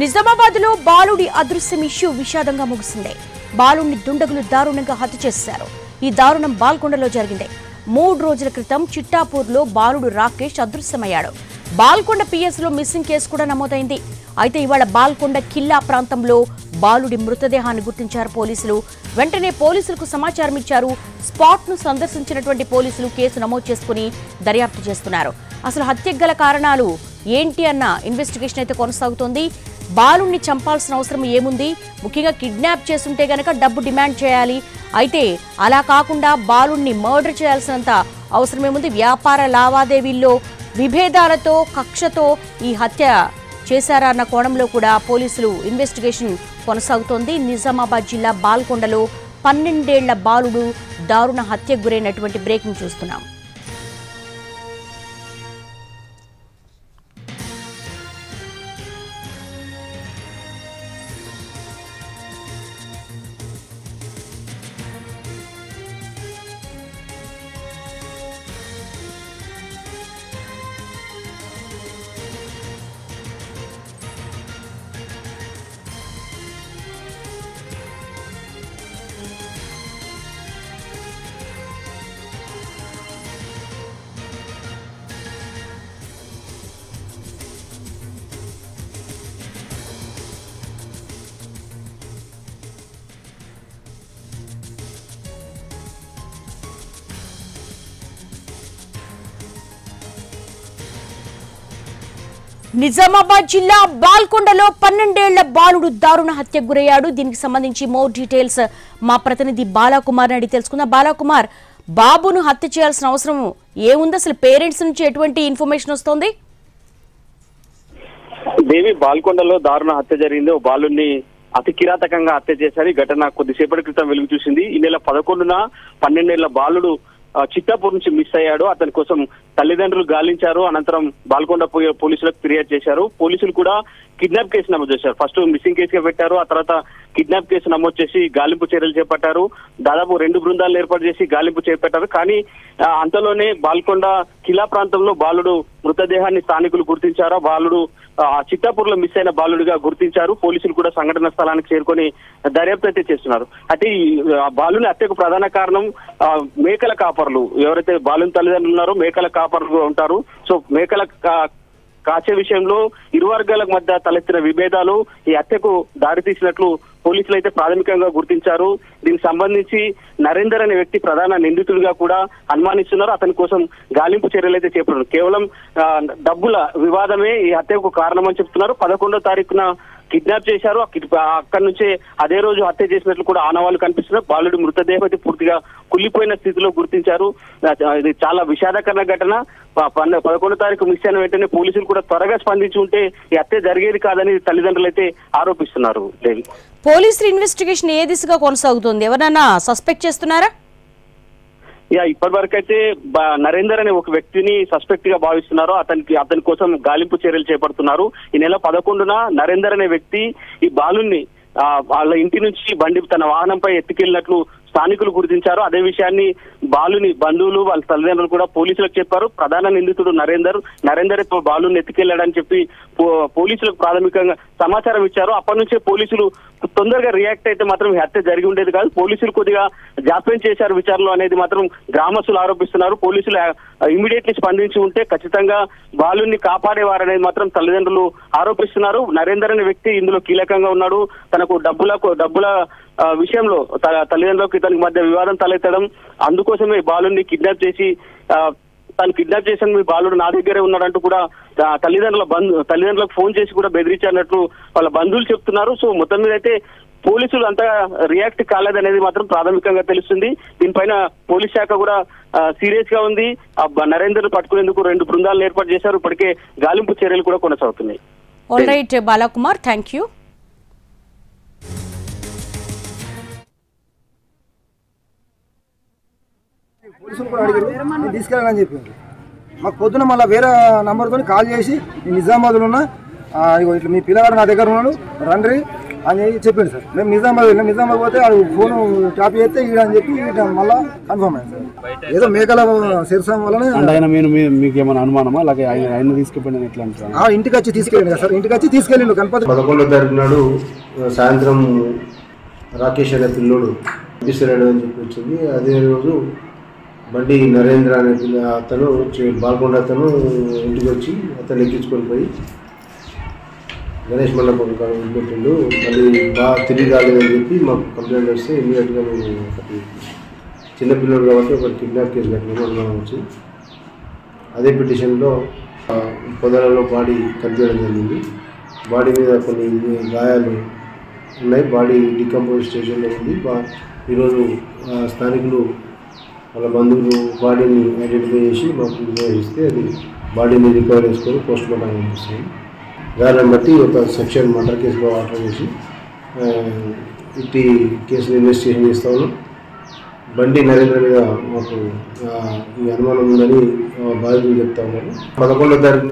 నిజామాబాద్లో బాలుడి అదృశ్యం ఇష్యూ విషాదంగా ముగిసింది. బాలుడిని దుండగులు దారుణంగా హత్య చేశారు. ఈ దారుణం బాల్కొండలో జరిగింది. 3 రోజుల క్రితం చిట్టాపూర్లో బాలుడు రాకేష్ అదృశ్యమయ్యాడు. బాల్కొండ పిఎస్లో మిస్సింగ్ కేసు కూడా నమోదైంది. అయితే ఇవాళ బాల్కొండ కిల్లా ప్రాంతంలో బాలుడి మృతదేహాన్ని గుర్తించారు పోలీసులు. వెంటనే పోలీసులకు సమాచారం ఇచ్చారు. స్పాట్ను సందర్శించినటువంటి పోలీసులు కేసు నమోదు చేసుకుని దర్యాప్తు చేస్తున్నారు. అసలు హత్యకు గల కారణాలు ఏంటి అన్న ఇన్వెస్టిగేషన్ అయితే కొనసాగుతోంది. బాలుడిని చంపాల్సిన అవసరం ఏముంది? ముఖ్యంగా కిడ్నాప్ చేస్తుంటే గనక డబ్బు డిమాండ్ చేయాలి. అయితే అలా కాకుండా బాలుడిని మర్డర్ చేయాల్సినంత అవసరం ఏముంది? వ్యాపార లావాదేవీల్లో విభేదాలతో కక్షతో ఈ హత్య చేశారా అన్న కోణంలో కూడా పోలీసులు ఇన్వెస్టిగేషన్ కొనసాగుతోంది. నిజామాబాద్ జిల్లా బాల్కొండలో 12 ఏళ్ల బాలుడు దారుణ హత్యకు గురైనటువంటి బ్రేకింగ్ చూస్తున్నాం. నిజామాబాద్ జిల్లా బాల్కొండలో 12 ఏళ్ల బాలుడు దారుణ హత్యకు గురయ్యాడు. దీనికి సంబంధించి మోర్ డీటెయిల్స్ మా ప్రతినిధి బాలాకుమార్ అడిగి తెలుసుకుందాం. బాలాకుమార్, బాబును హత్య చేయాల్సిన అవసరం ఏముంది? అసలు పేరెంట్స్ నుంచి ఎటువంటి ఇన్ఫర్మేషన్ వస్తోంది? దేవి, బాల్కొండలో దారుణ హత్య జరిగింది. ఓ బాలుని అతి కిరాతకంగా హత్య చేశారు. ఈ ఘటన కొద్దిసేపటి క్రితం వెలుగు చూసింది. ఈ నెల 11న 12 ఏళ్ల బాలుడు చిట్టాపూర్ నుంచి మిస్ అయ్యాడు. అతని కోసం తల్లిదండ్రులు గాలించారు. అనంతరం బాల్కొండ పోలీసులకు ఫిర్యాదు చేశారు. పోలీసులు కూడా కిడ్నాప్ కేసు నమోదు చేశారు. ఫస్ట్ మిస్సింగ్ కేసుగా పెట్టారు. ఆ తర్వాత కిడ్నాప్ కేసు నమోదు చేసి గాలింపు చర్యలు చేపట్టారు. దాదాపు 2 బృందాలను ఏర్పాటు చేసి గాలింపు చేపట్టారు. కానీ అంతలోనే బాల్కొండ కిలా ప్రాంతంలో బాలుడు మృతదేహాన్ని స్థానికులు గుర్తించారు. బాలుడు చిట్టాపూర్ లో మిస్ అయిన బాలుడిగా గుర్తించారు. పోలీసులు కూడా సంఘటన స్థలానికి చేరుకొని దర్యాప్తు అయితే చేస్తున్నారు. అయితే ఈ బాలుని హత్యకు ప్రధాన కారణం మేకల కాపర్లు. ఎవరైతే బాలుని తల్లిదండ్రులు ఉన్నారో మేకల కాపర్లు ఉంటారు. సో మేకల కాచే విషయంలో ఇరు వర్గాల మధ్య తలెత్తిన విభేదాలు ఈ హత్యకు దారితీసినట్లు పోలీసులు అయితే ప్రాథమికంగా గుర్తించారు. దీనికి సంబంధించి నరేందర్ అనే వ్యక్తి ప్రధాన నిందితుడిగా కూడా అనుమానిస్తున్నారు. అతని కోసం గాలింపు చర్యలు అయితే చేపట్టారు. కేవలం డబ్బుల వివాదమే ఈ హత్యకు కారణమని చెప్తున్నారు. 11వ తారీఖున కిడ్నాప్ చేశారు. అక్కడి నుంచే అదే రోజు హత్య చేసినట్లు కూడా ఆనవాళ్లు కనిపిస్తున్నారు. బాలుడి మృతదేహం అయితే పూర్తిగా కుళ్ళిపోయిన స్థితిలో గుర్తించారు. ఇది చాలా విషాదకరమైన ఘటన. 11వ తారీఖు మిస్ అయిన వెంటనే పోలీసులు కూడా త్వరగా స్పందించి ఉంటే ఈ హత్య జరిగేది కాదని తల్లిదండ్రులు అయితే ఆరోపిస్తున్నారు. పోలీసుల ఇన్వెస్టిగేషన్ ఏ దిశగా కొనసాగుతుంది? ఎవరైనా సస్పెక్ట్ చేస్తున్నారా? ఇప్పటి వరకు అయితే నరేందర్ అనే ఒక వ్యక్తిని సస్పెక్ట్ గా భావిస్తున్నారు. అతని కోసం గాలింపు చర్యలు చేపడుతున్నారు. ఈ నెల 11న నరేందర్ అనే వ్యక్తి ఈ బాలుని వాళ్ళ ఇంటి నుంచి తన వాహనంపై ఎత్తుకెళ్లినట్లు స్థానికులు గుర్తించారు. అదే విషయాన్ని బాలుని బంధువులు వాళ్ళ తల్లిదండ్రులు కూడా పోలీసులకు చెప్పారు. ప్రధాన నిందితుడు నరేందర్ బాలుని ఎత్తుకెళ్లాడని చెప్పి పోలీసులకు ప్రాథమికంగా సమాచారం ఇచ్చారు. అప్పటి నుంచే పోలీసులు తొందరగా రియాక్ట్ అయితే మాత్రం హత్య జరిగి ఉండేది కాదు. పోలీసులు కొద్దిగా జాప్యం చేశారు విచారణలో అనేది మాత్రం గ్రామస్తులు ఆరోపిస్తున్నారు. పోలీసులు ఇమీడియట్లీ స్పందించి ఉంటే ఖచ్చితంగా బాలుని కాపాడేవారనేది మాత్రం తల్లిదండ్రులు ఆరోపిస్తున్నారు. నరేందర్ అనే వ్యక్తి ఇందులో కీలకంగా ఉన్నాడు. తనకు డబ్బుల విషయంలో తల్లిదండ్రులకు ఇతనికి మధ్య వివాదం తలెత్తడం, అందుకోసమే బాలుని కిడ్నాప్ చేసి తాను కిడ్నాప్ చేసిన మీ బాలుడు నా దగ్గరే ఉన్నాడంటూ కూడా తల్లిదండ్రులకు ఫోన్ చేసి కూడా బెదిరించినట్లు వాళ్ళ బంధువులు చెప్తున్నారు. సో మొత్తం మీద అయితే పోలీసులు అంతగా రియాక్ట్ కాలేదనేది మాత్రం ప్రాథమికంగా తెలుస్తుంది. దీనిపైన పోలీస్ శాఖ కూడా సీరియస్ గా ఉంది. నరేందర్ పట్టుకునేందుకు 2 బృందాలను ఏర్పాటు చేశారు. ఇప్పటికే గాలింపు చర్యలు కూడా కొనసాగుతున్నాయి. All right Balakumar, thank you. పోలీసులు కూడా అడిగారు, తీసుకెళ్ళాలని చెప్పింది. మాకు పొద్దున మళ్ళీ వేరే నంబర్తో కాల్ చేసి నిజామాబాద్లో ఉన్న ఇట్లా మీ పిల్లగాడు నా దగ్గర ఉన్నాడు రండి అని చెప్పిండు సార్. మేము నిజామాబాద్ వెళ్ళాం. నిజామాబాద్ పోతే ఆడు ఫోన్ ట్యాప్ చేస్తే ఈడ అని చెప్పి మళ్ళీ కన్ఫర్మ్ అయింది సార్. ఏదో మేకల శిరసం వల్లనే. ఆయన మీకు ఏమైనా అనుమానమా? అలాగే ఆయన తీసుకెళ్ళిన ఎట్లా అంటారు? ఇంటికి వచ్చి తీసుకెళ్ళిండు కదా సార్. ఇంటికి వచ్చి తీసుకెళ్ళిండు గణపతి. 11వ తారీఖు నాడు సాయంత్రం రాకేష్ అనే పిల్లోడు పంపిస్తున్నాడు అని చెప్పి వచ్చింది. అదే రోజు బండి నరేంద్ర అనే అతను బాల్కొండ అతను ఇంటికి వచ్చి అతను ఎక్కించుకొని పోయి గణేష్ మండపం పెట్టిండు. మళ్ళీ తిరిగి రాలేదని చెప్పి మాకు కంప్లైంట్ వస్తే ఇమీడియట్గా మేము ఒకటి చిన్నపిల్లడు కాబట్టి ఒకటి కిడ్నాప్ కేసు కట్టినాము అనుమానం వచ్చి. అదే పిటిషన్లో పొదలలో బాడీ కనిపించడం జరిగింది. బాడీ మీద కొన్ని గాయాలు ఉన్నాయి. బాడీ డికంపోజ్ స్టేషన్లో ఉంది. ఈరోజు స్థానికులు వాళ్ళ బంధువులు బాడీని ఐడెంటిఫై చేసి మాకు నిర్వహిస్తే అది బాడీని రికవర్ చేసుకొని పోస్ట్ మార్టం పంపిస్తాము. దాన్ని బట్టి ఒక సెక్షన్ మర్డర్ కేసులో ఆర్డర్ చేసి ఇట్టి కేసును ఇన్వెస్టిగేషన్ చేస్తా ఉన్నాం. బండి నరేంద్ర మీద మాకు ఈ అనుమానం ఉందని బాధితులు చెప్తా ఉన్నారు. 11వ తారీఖు